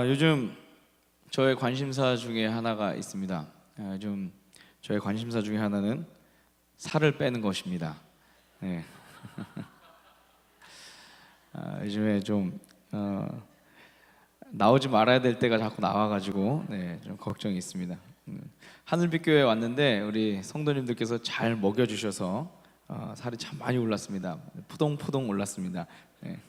요즘 저의 관심사 중에 하나가 있습니다. 요즘 저의 관심사 중에 하나는 살을 빼는 것입니다. 네. 요즘에 좀 나오지 말아야 될 때가 자꾸 나와가지고 좀 걱정이 있습니다. 하늘빛 교회에 왔는데 우리 성도님들께서 잘 먹여주셔서 살이 참 많이 올랐습니다. 푸동푸동 올랐습니다. 네.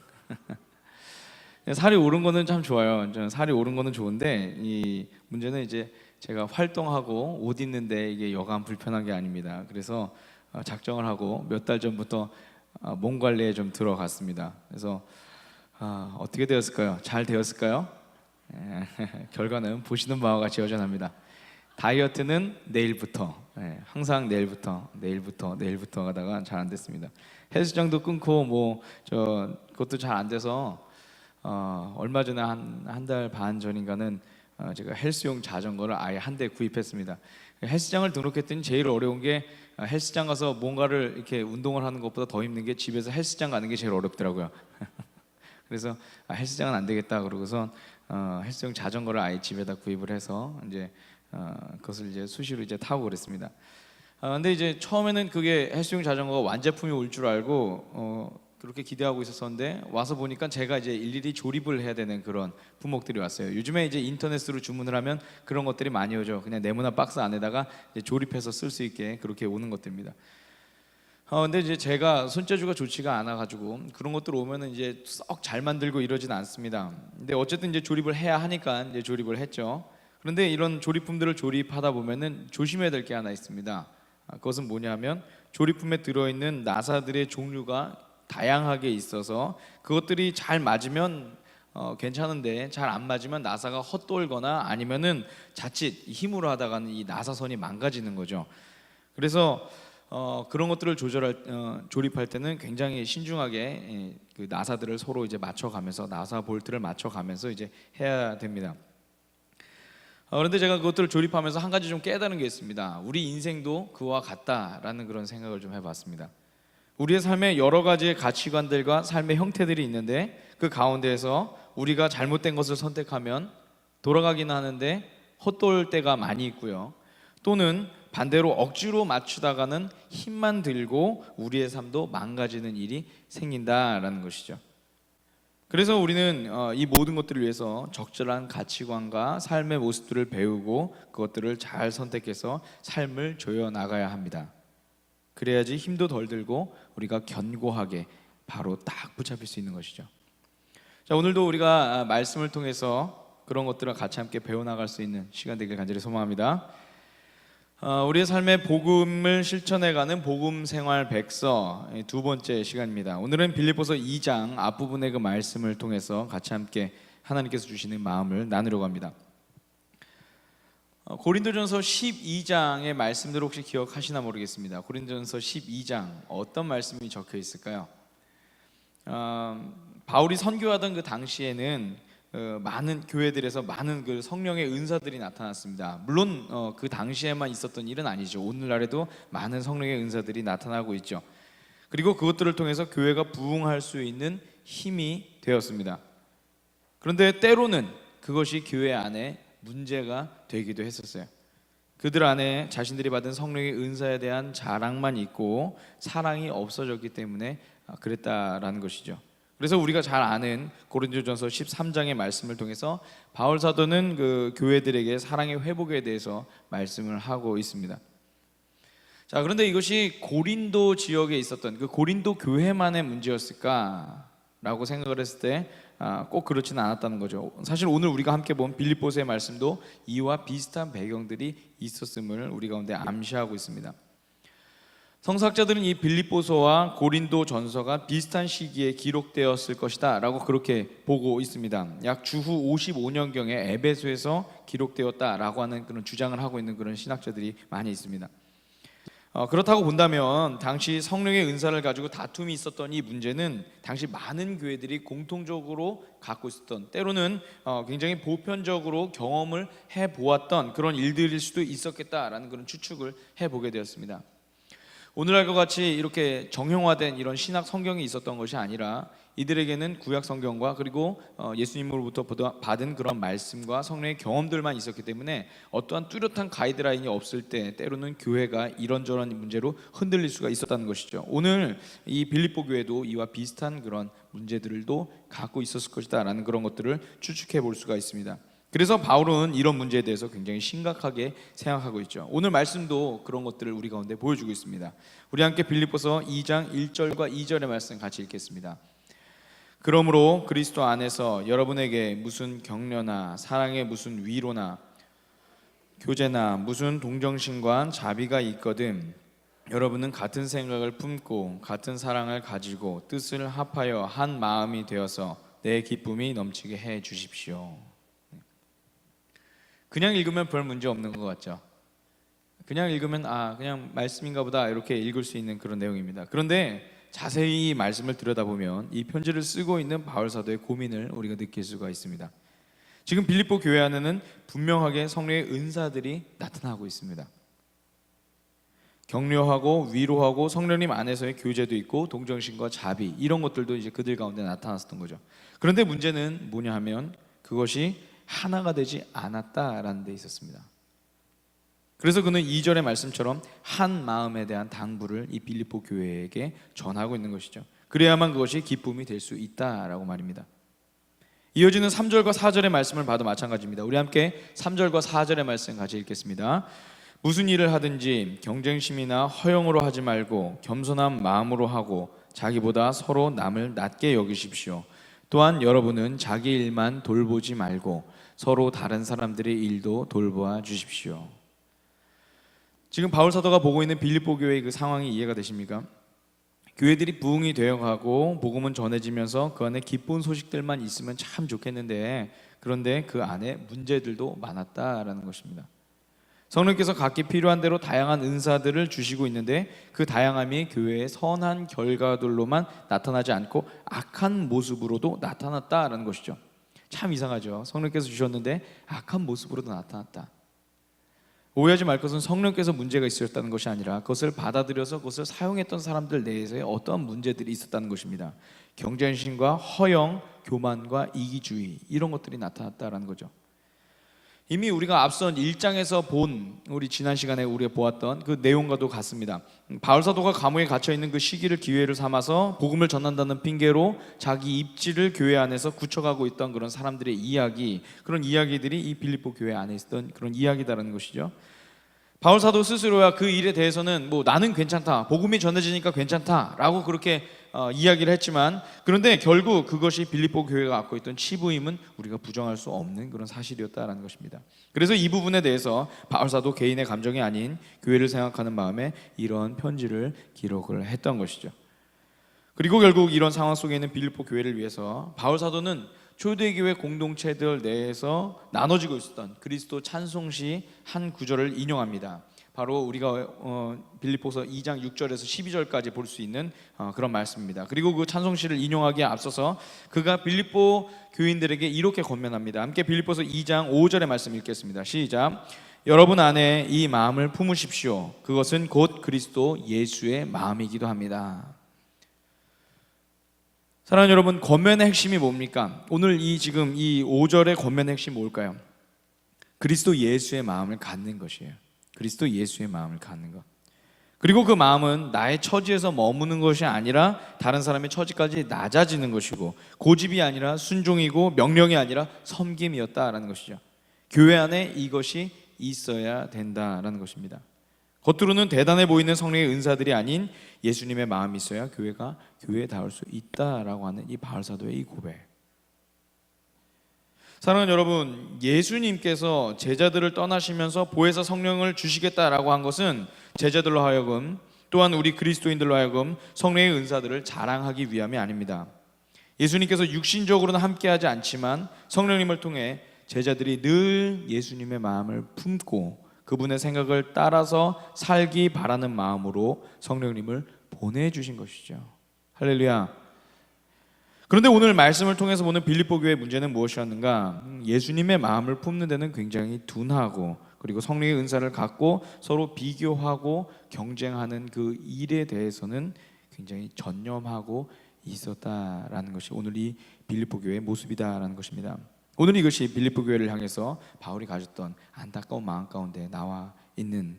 살이 오른 거는 참 좋아요. 저는 살이 오른 거는 좋은데 이 문제는 이제 제가 활동하고 옷 입는데 이게 여간 불편한 게 아닙니다. 그래서 작정을 하고 몇 달 전부터 몸 관리에 좀 들어갔습니다. 그래서 어떻게 되었을까요? 잘 되었을까요? 결과는 보시는 바와 같이 여전합니다. 다이어트는 내일부터, 항상 내일부터 가다가 잘 안 됐습니다. 헬스장도 끊고 그것도 잘 안 돼서 얼마 전에 한 달 반 전인가는 제가 헬스용 자전거를 아예 한 대 구입했습니다. 헬스장을 등록했더니 제일 어려운 게 헬스장 가서 뭔가를 이렇게 운동을 하는 것보다 더 힘든 게 집에서 헬스장 가는 게 제일 어렵더라고요. 그래서 헬스장은 안 되겠다 그러고서 헬스용 자전거를 아예 집에다 구입을 해서 이제 그것을 이제 수시로 이제 타고 그랬습니다. 근데 이제 처음에는 그게 헬스용 자전거가 완제품이 올 줄 알고 그렇게 기대하고 있었었는데 와서 보니까 제가 이제 일일이 조립을 해야 되는 그런 품목들이 왔어요. 요즘에 이제 인터넷으로 주문을 하면 그런 것들이 많이 오죠. 그냥 네모난 박스 안에다가 이제 조립해서 쓸 수 있게 그렇게 오는 것들입니다. 근데 이제 제가 손재주가 좋지가 않아 가지고 그런 것들 오면은 이제 썩 잘 만들고 이러진 않습니다. 근데 어쨌든 이제 조립을 해야 하니까 이제 조립을 했죠. 그런데 이런 조립품들을 조립하다 보면은 조심해야 될 게 하나 있습니다. 그것은 뭐냐면 조립품에 들어있는 나사들의 종류가 다양하게 있어서 그것들이 잘 맞으면 괜찮은데 잘 안 맞으면 나사가 헛돌거나 아니면은 자칫 힘으로 하다가는 이 나사선이 망가지는 거죠. 그래서 그런 것들을 조립할 때는 굉장히 신중하게 그 나사들을 서로 이제 맞춰가면서 나사 볼트를 맞춰가면서 이제 해야 됩니다. 그런데 제가 그것들을 조립하면서 한 가지 좀 깨달은 게 있습니다. 우리 인생도 그와 같다라는 그런 생각을 좀 해봤습니다. 우리의 삶에 여러 가지의 가치관들과 삶의 형태들이 있는데 그 가운데에서 우리가 잘못된 것을 선택하면 돌아가긴 하는데 헛돌 때가 많이 있고요. 또는 반대로 억지로 맞추다가는 힘만 들고 우리의 삶도 망가지는 일이 생긴다라는 것이죠. 그래서 우리는 이 모든 것들을 위해서 적절한 가치관과 삶의 모습들을 배우고 그것들을 잘 선택해서 삶을 조여 나가야 합니다. 그래야지 힘도 덜 들고 우리가 견고하게 바로 딱 붙잡힐 수 있는 것이죠. 자, 오늘도 우리가 말씀을 통해서 그런 것들을 같이 함께 배워나갈 수 있는 시간 되길 간절히 소망합니다. 우리의 삶의 복음을 실천해가는 복음 생활 백서 두 번째 시간입니다. 오늘은 빌립보서 2장 앞부분의 그 말씀을 통해서 같이 함께 하나님께서 주시는 마음을 나누려고 합니다. 고린도전서 12장의 말씀들을 혹시 기억하시나 모르겠습니다. 고린도전서 12장 어떤 말씀이 적혀 있을까요? 바울이 선교하던 그 당시에는 많은 교회들에서 많은 그 성령의 은사들이 나타났습니다. 물론 그 당시에만 있었던 일은 아니죠. 오늘날에도 많은 성령의 은사들이 나타나고 있죠. 그리고 그것들을 통해서 교회가 부흥할 수 있는 힘이 되었습니다. 그런데 때로는 그것이 교회 안에 문제가 되기도 했었어요. 그들 안에 자신들이 받은 성령의 은사에 대한 자랑만 있고 사랑이 없어졌기 때문에 그랬다라는 것이죠. 그래서 우리가 잘 아는 고린도전서 13장의 말씀을 통해서 바울 사도는 그 교회들에게 사랑의 회복에 대해서 말씀을 하고 있습니다. 자, 그런데 이것이 고린도 지역에 있었던 그 고린도 교회만의 문제였을까라고 생각을 했을 때 꼭 그렇지는 않았다는 거죠. 사실 오늘 우리가 함께 본 빌립보서의 말씀도 이와 비슷한 배경들이 있었음을 우리 가운데 암시하고 있습니다. 성서학자들은 이 빌립보서와 고린도 전서가 비슷한 시기에 기록되었을 것이다 라고 그렇게 보고 있습니다. 약 주후 55년경에 에베소에서 기록되었다라고 하는 그런 주장을 하고 있는 그런 신학자들이 많이 있습니다. 그렇다고 본다면 당시 성령의 은사를 가지고 다툼이 있었던 이 문제는 당시 많은 교회들이 공통적으로 갖고 있었던, 때로는 굉장히 보편적으로 경험을 해보았던 그런 일들일 수도 있었겠다라는 그런 추측을 해보게 되었습니다. 오늘날과 같이 이렇게 정형화된 이런 신학 성경이 있었던 것이 아니라 이들에게는 구약 성경과 그리고 예수님으로부터 받은 그런 말씀과 성령의 경험들만 있었기 때문에 어떠한 뚜렷한 가이드라인이 없을 때 때로는 교회가 이런저런 문제로 흔들릴 수가 있었다는 것이죠. 오늘 이 빌립보 교회도 이와 비슷한 그런 문제들도 갖고 있었을 것이다 라는 그런 것들을 추측해 볼 수가 있습니다. 그래서 바울은 이런 문제에 대해서 굉장히 심각하게 생각하고 있죠. 오늘 말씀도 그런 것들을 우리 가운데 보여주고 있습니다. 우리 함께 빌립보서 2장 1절과 2절의 말씀 같이 읽겠습니다. 그러므로 그리스도 안에서 여러분에게 무슨 격려나 사랑의 무슨 위로나 교제나 무슨 동정심과 자비가 있거든 여러분은 같은 생각을 품고 같은 사랑을 가지고 뜻을 합하여 한 마음이 되어서 내 기쁨이 넘치게 해 주십시오. 그냥 읽으면 별 문제 없는 것 같죠. 그냥 읽으면 그냥 말씀인가 보다 이렇게 읽을 수 있는 그런 내용입니다. 그런데 자세히 말씀을 들여다보면 이 편지를 쓰고 있는 바울 사도의 고민을 우리가 느낄 수가 있습니다. 지금 빌립보 교회 안에는 분명하게 성령의 은사들이 나타나고 있습니다. 격려하고 위로하고 성령님 안에서의 교제도 있고 동정심과 자비 이런 것들도 이제 그들 가운데 나타났었던 거죠. 그런데 문제는 뭐냐 하면 그것이 하나가 되지 않았다라는 데 있었습니다. 그래서 그는 2절의 말씀처럼 한 마음에 대한 당부를 이 빌립보 교회에게 전하고 있는 것이죠. 그래야만 그것이 기쁨이 될 수 있다라고 말입니다. 이어지는 3절과 4절의 말씀을 봐도 마찬가지입니다. 우리 함께 3절과 4절의 말씀 같이 읽겠습니다. 무슨 일을 하든지 경쟁심이나 허영으로 하지 말고 겸손한 마음으로 하고 자기보다 서로 남을 낮게 여기십시오. 또한 여러분은 자기 일만 돌보지 말고 서로 다른 사람들의 일도 돌보아 주십시오. 지금 바울 사도가 보고 있는 빌립보 교회의 그 상황이 이해가 되십니까? 교회들이 부흥이 되어가고 복음은 전해지면서 그 안에 기쁜 소식들만 있으면 참 좋겠는데 그런데 그 안에 문제들도 많았다라는 것입니다. 성령께서 각기 필요한 대로 다양한 은사들을 주시고 있는데 그 다양함이 교회의 선한 결과들로만 나타나지 않고 악한 모습으로도 나타났다라는 것이죠. 참 이상하죠. 성령께서 주셨는데 악한 모습으로도 나타났다. 오해하지 말 것은 성령께서 문제가 있었다는 것이 아니라 그것을 받아들여서 그것을 사용했던 사람들 내에서의 어떠한 문제들이 있었다는 것입니다. 경쟁심과 허영, 교만과 이기주의 이런 것들이 나타났다라는 거죠. 이미 우리가 앞선 1장에서 본 우리 지난 시간에 우리가 보았던 그 내용과도 같습니다. 바울 사도가 감옥에 갇혀 있는 그 시기를 기회를 삼아서 복음을 전한다는 핑계로 자기 입지를 교회 안에서 굳혀가고 있던 그런 사람들의 이야기, 그런 이야기들이 이 빌립보 교회 안에 있었던 그런 이야기다라는 것이죠. 바울 사도 스스로야 그 일에 대해서는 나는 괜찮다, 복음이 전해지니까 괜찮다라고 그렇게 이야기를 했지만 그런데 결국 그것이 빌립보 교회가 갖고 있던 치부임은 우리가 부정할 수 없는 그런 사실이었다라는 것입니다. 그래서 이 부분에 대해서 바울 사도 개인의 감정이 아닌 교회를 생각하는 마음에 이런 편지를 기록을 했던 것이죠. 그리고 결국 이런 상황 속에 있는 빌립보 교회를 위해서 바울 사도는 초대교회 공동체들 내에서 나눠지고 있었던 그리스도 찬송시 한 구절을 인용합니다. 바로 우리가 빌립보서 2장 6절에서 12절까지 볼 수 있는 그런 말씀입니다. 그리고 그 찬송시를 인용하기에 앞서서 그가 빌립보 교인들에게 이렇게 권면합니다. 함께 빌립보서 2장 5절의 말씀 읽겠습니다. 시작. 여러분 안에 이 마음을 품으십시오. 그것은 곧 그리스도 예수의 마음이기도 합니다. 사랑하는 여러분, 권면의 핵심이 뭡니까? 오늘 지금 이 5절의 권면의 핵심이 뭘까요? 그리스도 예수의 마음을 갖는 것이에요. 그리스도 예수의 마음을 갖는 것. 그리고 그 마음은 나의 처지에서 머무는 것이 아니라 다른 사람의 처지까지 낮아지는 것이고 고집이 아니라 순종이고 명령이 아니라 섬김이었다라는 것이죠. 교회 안에 이것이 있어야 된다라는 것입니다. 겉으로는 대단해 보이는 성령의 은사들이 아닌 예수님의 마음이 있어야 교회가 교회다울 수 있다라고 하는 이 바울 사도의 이 고백. 사랑하는 여러분, 예수님께서 제자들을 떠나시면서 보혜사 성령을 주시겠다라고 한 것은 제자들로 하여금 또한 우리 그리스도인들로 하여금 성령의 은사들을 자랑하기 위함이 아닙니다. 예수님께서 육신적으로는 함께하지 않지만 성령님을 통해 제자들이 늘 예수님의 마음을 품고 그분의 생각을 따라서 살기 바라는 마음으로 성령님을 보내주신 것이죠. 할렐루야. 그런데 오늘 말씀을 통해서 보는 빌립보 교회의 문제는 무엇이었는가? 예수님의 마음을 품는 데는 굉장히 둔하고 그리고 성령의 은사를 갖고 서로 비교하고 경쟁하는 그 일에 대해서는 굉장히 전념하고 있었다라는 것이 오늘 이 빌립보 교회의 모습이다라는 것입니다. 오늘 이것이 빌립보 교회를 향해서 바울이 가졌던 안타까운 마음 가운데 나와 있는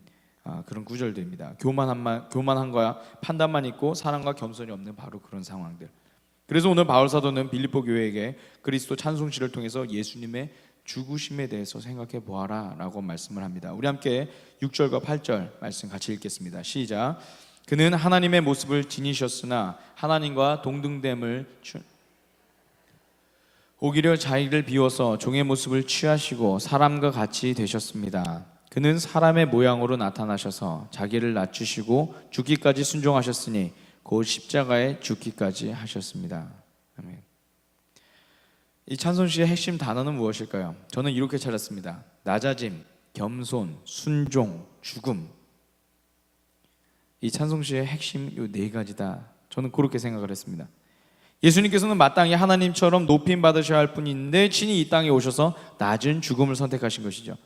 그런 구절들입니다. 교만함과 판단만 있고 사랑과 겸손이 없는 바로 그런 상황들. 그래서 오늘 바울 사도는 빌립보 교회에게 그리스도 찬송시를 통해서 예수님의 죽으심에 대해서 생각해 보아라 라고 말씀을 합니다. 우리 함께 6절과 8절 말씀 같이 읽겠습니다. 시작. 그는 하나님의 모습을 지니셨으나 하나님과 동등됨을 오히려 자기를 비워서 종의 모습을 취하시고 사람과 같이 되셨습니다. 그는 사람의 모양으로 나타나셔서 자기를 낮추시고 죽기까지 순종하셨으니 곧 십자가에 죽기까지 하셨습니다. 아멘. 이 찬송시의 핵심 단어는 무엇일까요? 저는 이렇게 찾았습니다. 낮아짐, 겸손, 순종, 죽음. 이 찬송시의 핵심 이 네 가지다. 저는 그렇게 생각을 했습니다. 예수님께서는 마땅히 하나님처럼 높임 받으셔야 할 뿐인데 친히 이 땅에 오셔서 낮은 죽음을 선택하신 것이죠.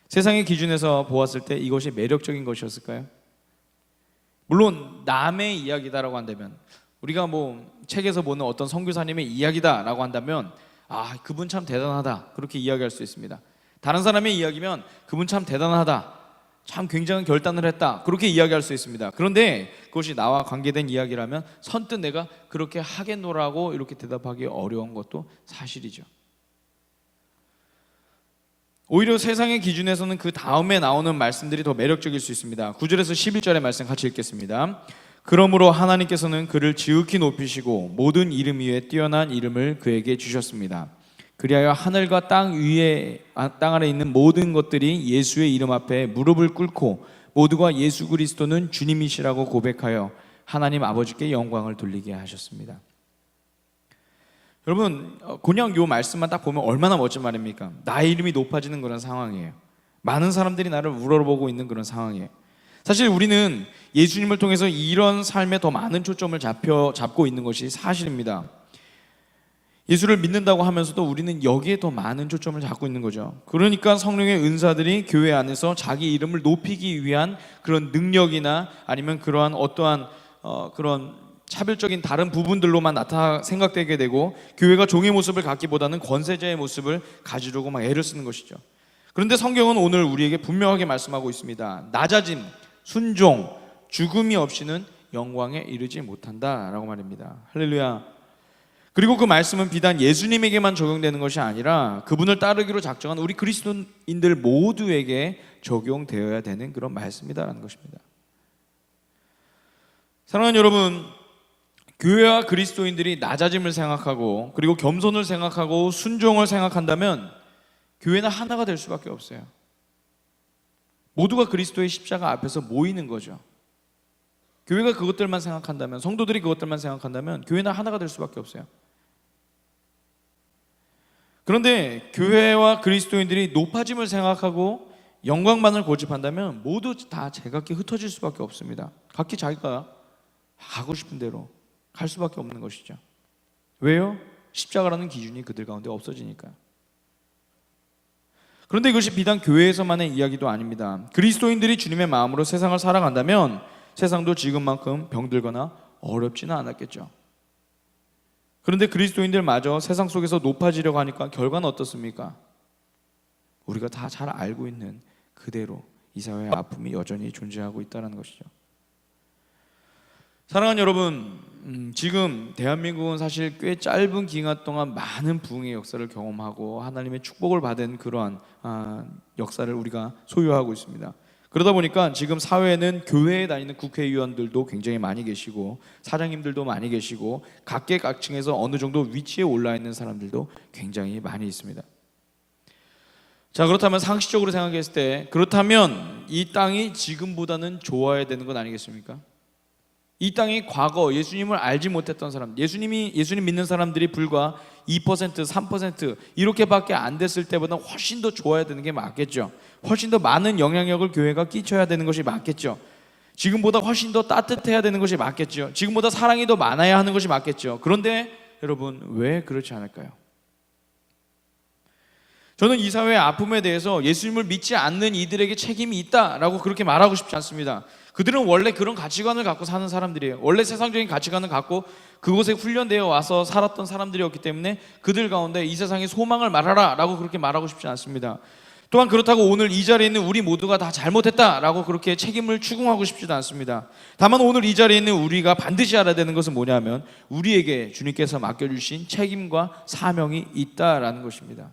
세상의 기준에서 보았을 때 이것이 매력적인 것이었을까요? 물론 남의 이야기다라고 한다면, 우리가 뭐 책에서 보는 어떤 선교사님의 이야기다라고 한다면 그분 참 대단하다 그렇게 이야기할 수 있습니다. 다른 사람의 이야기면 그분 참 대단하다, 참 굉장한 결단을 했다 그렇게 이야기할 수 있습니다. 그런데 그것이 나와 관계된 이야기라면 선뜻 내가 그렇게 하겠노라고 이렇게 대답하기 어려운 것도 사실이죠. 오히려 세상의 기준에서는 그 다음에 나오는 말씀들이 더 매력적일 수 있습니다. 9절에서 11절의 말씀 같이 읽겠습니다. 그러므로 하나님께서는 그를 지극히 높이시고 모든 이름 위에 뛰어난 이름을 그에게 주셨습니다. 그리하여 하늘과 땅 아래 있는 모든 것들이 예수의 이름 앞에 무릎을 꿇고 모두가 예수 그리스도는 주님이시라고 고백하여 하나님 아버지께 영광을 돌리게 하셨습니다. 여러분, 그냥 이 말씀만 딱 보면 얼마나 멋진 말입니까? 나의 이름이 높아지는 그런 상황이에요. 많은 사람들이 나를 우러러보고 있는 그런 상황이에요. 사실 우리는 예수님을 통해서 이런 삶에 더 많은 초점을 잡고 있는 것이 사실입니다. 예수를 믿는다고 하면서도 우리는 여기에 더 많은 초점을 잡고 있는 거죠. 그러니까 성령의 은사들이 교회 안에서 자기 이름을 높이기 위한 그런 능력이나 아니면 그러한 어떠한 그런 차별적인 다른 부분들로만 생각되게 되고, 교회가 종의 모습을 갖기보다는 권세자의 모습을 가지려고 막 애를 쓰는 것이죠. 그런데 성경은 오늘 우리에게 분명하게 말씀하고 있습니다. 낮아짐, 순종, 죽음이 없이는 영광에 이르지 못한다라고 말입니다. 할렐루야. 그리고 그 말씀은 비단 예수님에게만 적용되는 것이 아니라 그분을 따르기로 작정한 우리 그리스도인들 모두에게 적용되어야 되는 그런 말씀이다라는 것입니다. 사랑하는 여러분, 교회와 그리스도인들이 낮아짐을 생각하고 그리고 겸손을 생각하고 순종을 생각한다면 교회는 하나가 될 수밖에 없어요. 모두가 그리스도의 십자가 앞에서 모이는 거죠. 교회가 그것들만 생각한다면, 성도들이 그것들만 생각한다면 교회는 하나가 될 수밖에 없어요. 그런데 교회와 그리스도인들이 높아짐을 생각하고 영광만을 고집한다면 모두 다 제각기 흩어질 수밖에 없습니다. 각기 자기가 가고 싶은 대로 갈 수밖에 없는 것이죠. 왜요? 십자가라는 기준이 그들 가운데 없어지니까요. 그런데 이것이 비단 교회에서만의 이야기도 아닙니다. 그리스도인들이 주님의 마음으로 세상을 살아간다면 세상도 지금만큼 병들거나 어렵지는 않았겠죠. 그런데 그리스도인들마저 세상 속에서 높아지려고 하니까 결과는 어떻습니까? 우리가 다 잘 알고 있는 그대로 이 사회의 아픔이 여전히 존재하고 있다는 것이죠. 사랑하는 여러분, 지금 대한민국은 사실 꽤 짧은 기간 동안 많은 부흥의 역사를 경험하고 하나님의 축복을 받은 그러한 역사를 우리가 소유하고 있습니다. 그러다 보니까 지금 사회에는 교회에 다니는 국회의원들도 굉장히 많이 계시고 사장님들도 많이 계시고 각계각층에서 어느 정도 위치에 올라 있는 사람들도 굉장히 많이 있습니다. 자, 그렇다면 상식적으로 생각했을 때 그렇다면 이 땅이 지금보다는 좋아야 되는 건 아니겠습니까? 이 땅이 과거 예수님을 알지 못했던 사람, 예수님 믿는 사람들이 불과 2%, 3% 이렇게밖에 안 됐을 때보다 훨씬 더 좋아야 되는 게 맞겠죠. 훨씬 더 많은 영향력을 교회가 끼쳐야 되는 것이 맞겠죠. 지금보다 훨씬 더 따뜻해야 되는 것이 맞겠죠. 지금보다 사랑이 더 많아야 하는 것이 맞겠죠. 그런데 여러분, 왜 그렇지 않을까요? 저는 이 사회의 아픔에 대해서 예수님을 믿지 않는 이들에게 책임이 있다라고 그렇게 말하고 싶지 않습니다. 그들은 원래 그런 가치관을 갖고 사는 사람들이에요. 원래 세상적인 가치관을 갖고 그곳에 훈련되어 와서 살았던 사람들이었기 때문에 그들 가운데 이 세상의 소망을 말하라 라고 그렇게 말하고 싶지 않습니다. 또한 그렇다고 오늘 이 자리에 있는 우리 모두가 다 잘못했다라고 그렇게 책임을 추궁하고 싶지도 않습니다. 다만 오늘 이 자리에 있는 우리가 반드시 알아야 되는 것은 뭐냐면 우리에게 주님께서 맡겨주신 책임과 사명이 있다라는 것입니다.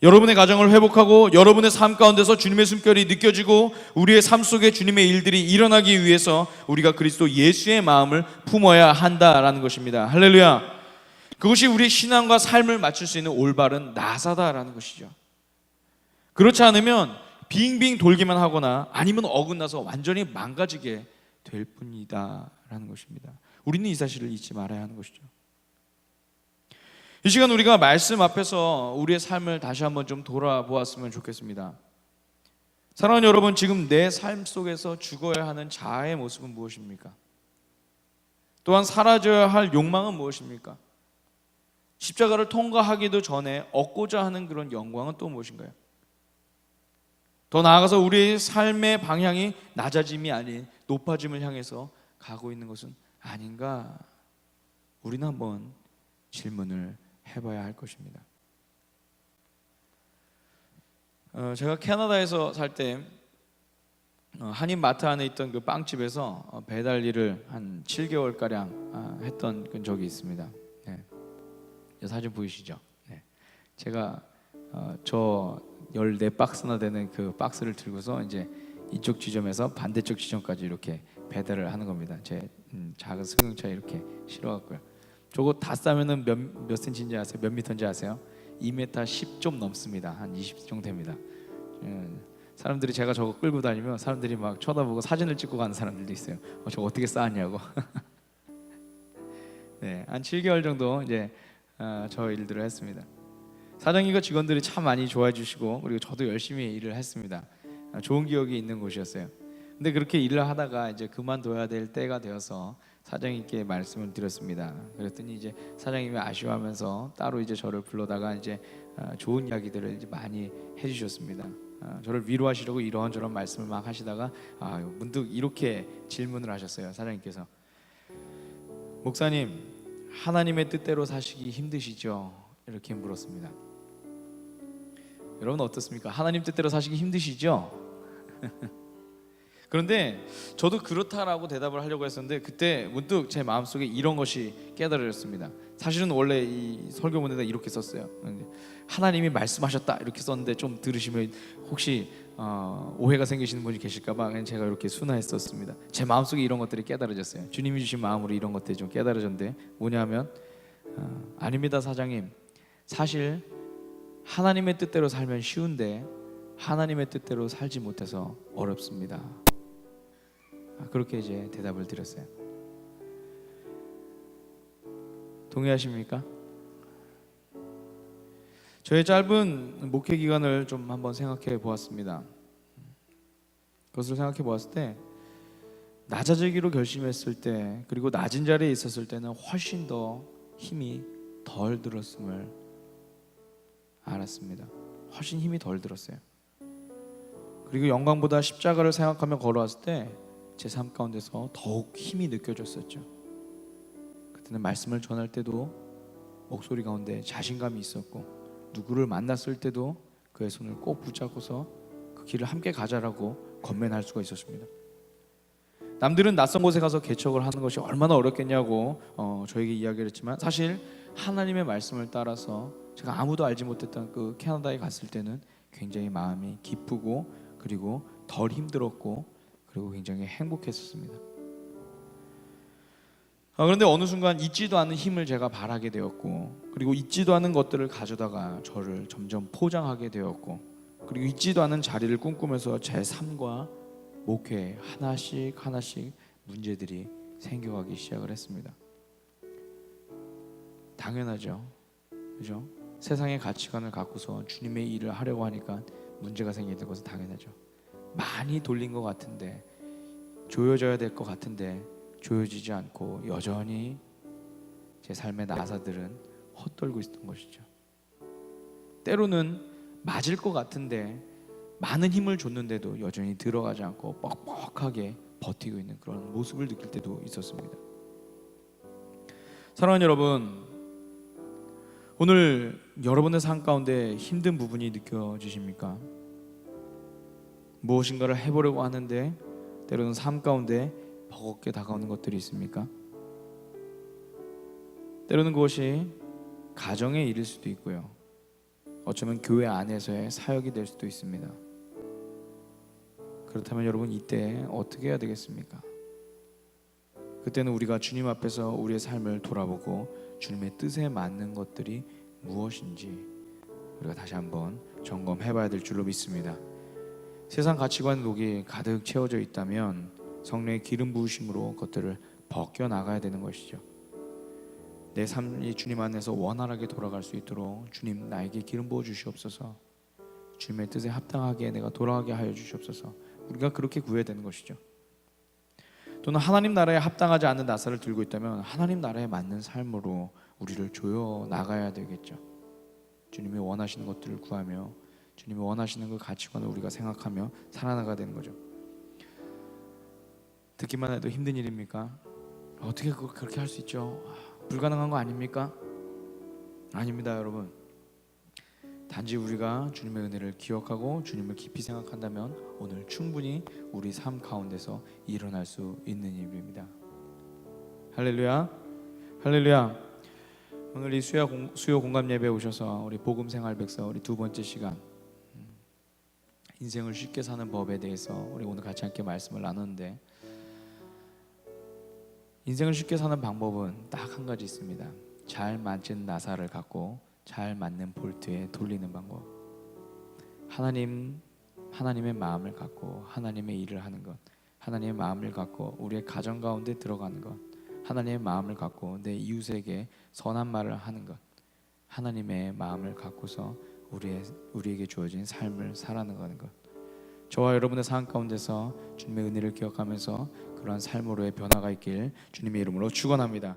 여러분의 가정을 회복하고 여러분의 삶 가운데서 주님의 숨결이 느껴지고 우리의 삶 속에 주님의 일들이 일어나기 위해서 우리가 그리스도 예수의 마음을 품어야 한다라는 것입니다. 할렐루야. 그것이 우리의 신앙과 삶을 맞출 수 있는 올바른 나사다라는 것이죠. 그렇지 않으면 빙빙 돌기만 하거나 아니면 어긋나서 완전히 망가지게 될 뿐이다 라는 것입니다. 우리는 이 사실을 잊지 말아야 하는 것이죠. 이 시간 우리가 말씀 앞에서 우리의 삶을 다시 한번 좀 돌아보았으면 좋겠습니다. 사랑하는 여러분, 지금 내 삶 속에서 죽어야 하는 자아의 모습은 무엇입니까? 또한 사라져야 할 욕망은 무엇입니까? 십자가를 통과하기도 전에 얻고자 하는 그런 영광은 또 무엇인가요? 더 나아가서 우리의 삶의 방향이 낮아짐이 아닌 높아짐을 향해서 가고 있는 것은 아닌가? 우리는 한번 질문을 해봐야 할 것입니다. 제가 캐나다에서 살 때 한인 마트 안에 있던 그 빵집에서 배달 일을 한 7개월가량 했던 적이 있습니다. 네. 사진 보이시죠? 네. 제가 저 14박스나 되는 그 박스를 들고서 이제 이쪽 지점에서 반대쪽 지점까지 이렇게 배달을 하는 겁니다. 제 작은 승용차에 이렇게 실어갖고요. 저거 다 싸면은 몇 센치인지 아세요? 몇 미터인지 아세요? 2m 10 좀 넘습니다. 한 20 정도 됩니다. 사람들이 제가 저거 끌고 다니면 사람들이 막 쳐다보고 사진을 찍고 가는 사람들도 있어요. 저거 어떻게 쌓았냐고. 네, 한 7개월 정도 이제 저 일들을 했습니다. 사장님과 직원들이 참 많이 좋아해 주시고 그리고 저도 열심히 일을 했습니다. 좋은 기억이 있는 곳이었어요. 근데 그렇게 일을 하다가 이제 그만둬야 될 때가 되어서 사장님께 말씀을 드렸습니다. 그랬더니 이제 사장님이 아쉬워하면서 따로 이제 저를 불러다가 이제 좋은 이야기들을 이제 많이 해주셨습니다. 저를 위로하시려고 이런저런 말씀을 막 하시다가 문득 이렇게 질문을 하셨어요. 사장님께서 목사님, 하나님의 뜻대로 사시기 힘드시죠? 이렇게 물었습니다. 여러분 어떻습니까? 하나님 뜻대로 사시기 힘드시죠? 그런데 저도 그렇다라고 대답을 하려고 했었는데 그때 문득 제 마음속에 이런 것이 깨달아졌습니다. 사실은 원래 이 설교문에다 이렇게 썼어요. 하나님이 말씀하셨다 이렇게 썼는데 좀 들으시면 혹시 오해가 생기시는 분이 계실까 봐 그냥 제가 이렇게 순화했었습니다. 제 마음속에 이런 것들이 깨달아졌어요. 주님이 주신 마음으로 이런 것들이 좀 깨달아졌는데 뭐냐면 아닙니다 사장님, 사실 하나님의 뜻대로 살면 쉬운데 하나님의 뜻대로 살지 못해서 어렵습니다. 그렇게 이제 대답을 드렸어요. 동의하십니까? 저의 짧은 목회 기간을 좀 한번 생각해 보았습니다. 그것을 생각해 보았을 때 낮아지기로 결심했을 때 그리고 낮은 자리에 있었을 때는 훨씬 더 힘이 덜 들었음을 알았습니다. 훨씬 힘이 덜 들었어요. 그리고 영광보다 십자가를 생각하며 걸어왔을 때 제 삶 가운데서 더욱 힘이 느껴졌었죠. 그때는 말씀을 전할 때도 목소리 가운데 자신감이 있었고 누구를 만났을 때도 그의 손을 꼭 붙잡고서 그 길을 함께 가자라고 건면할 수가 있었습니다. 남들은 낯선 곳에 가서 개척을 하는 것이 얼마나 어렵겠냐고 저에게 이야기를 했지만 사실 하나님의 말씀을 따라서 제가 아무도 알지 못했던 그 캐나다에 갔을 때는 굉장히 마음이 기쁘고 그리고 덜 힘들었고 그리고 굉장히 행복했었습니다. 그런데 어느 순간 잊지도 않은 힘을 제가 바라게 되었고 그리고 잊지도 않은 것들을 가져다가 저를 점점 포장하게 되었고 그리고 잊지도 않은 자리를 꿈꾸면서 제 삶과 목회에 하나씩 문제들이 생겨가기 시작을 했습니다. 당연하죠, 그죠? 세상의 가치관을 갖고서 주님의 일을 하려고 하니까 문제가 생기는 것은 당연하죠. 많이 돌린 것 같은데 조여져야 될 것 같은데 조여지지 않고 여전히 제 삶의 나사들은 헛돌고 있었던 것이죠. 때로는 맞을 것 같은데 많은 힘을 줬는데도 여전히 들어가지 않고 뻑뻑하게 버티고 있는 그런 모습을 느낄 때도 있었습니다. 사랑하는 여러분, 오늘 여러분의 삶 가운데 힘든 부분이 느껴지십니까? 무엇인가를 해보려고 하는데 때로는 삶 가운데 버겁게 다가오는 것들이 있습니까? 때로는 그것이 가정의 일일 수도 있고요, 어쩌면 교회 안에서의 사역이 될 수도 있습니다. 그렇다면 여러분, 이때 어떻게 해야 되겠습니까? 그때는 우리가 주님 앞에서 우리의 삶을 돌아보고 주님의 뜻에 맞는 것들이 무엇인지 우리가 다시 한번 점검해 봐야 될 줄로 믿습니다. 세상 가치관 녹이 가득 채워져 있다면 성령의 기름 부으심으로 그것들을 벗겨 나가야 되는 것이죠. 내 삶이 주님 안에서 원활하게 돌아갈 수 있도록 주님, 나에게 기름 부어 주시옵소서. 주님의 뜻에 합당하게 내가 돌아가게 하여 주시옵소서. 우리가 그렇게 구해야 되는 것이죠. 또는 하나님 나라에 합당하지 않는 나사를 들고 있다면 하나님 나라에 맞는 삶으로 우리를 조여 나가야 되겠죠. 주님이 원하시는 것들을 구하며 주님이 원하시는 그 가치관을 우리가 생각하며 살아나가야 되는 거죠. 듣기만 해도 힘든 일입니까? 어떻게 그렇게 할 수 있죠? 불가능한 거 아닙니까? 아닙니다, 여러분. 단지 우리가 주님의 은혜를 기억하고 주님을 깊이 생각한다면 오늘 충분히 우리 삶 가운데서 일어날 수 있는 일입니다. 할렐루야, 할렐루야. 오늘 이 수요 공감 예배에 오셔서 우리 복음 생활 백서 우리 두 번째 시간, 인생을 쉽게 사는 법에 대해서 우리 오늘 같이 함께 말씀을 나누는데, 인생을 쉽게 사는 방법은 딱 한 가지 있습니다. 잘 맞은 나사를 갖고 잘 맞는 볼트에 돌리는 방법. 하나님의 마음을 갖고 하나님의 일을 하는 것, 하나님의 마음을 갖고 우리의 가정 가운데 들어가는 것, 하나님의 마음을 갖고 내 이웃에게 선한 말을 하는 것, 하나님의 마음을 갖고서 우리에게 주어진 삶을 살아가는 것. 저와 여러분의 삶 가운데서 주님의 은혜를 기억하면서 그러한 삶으로의 변화가 있길 주님의 이름으로 축원합니다.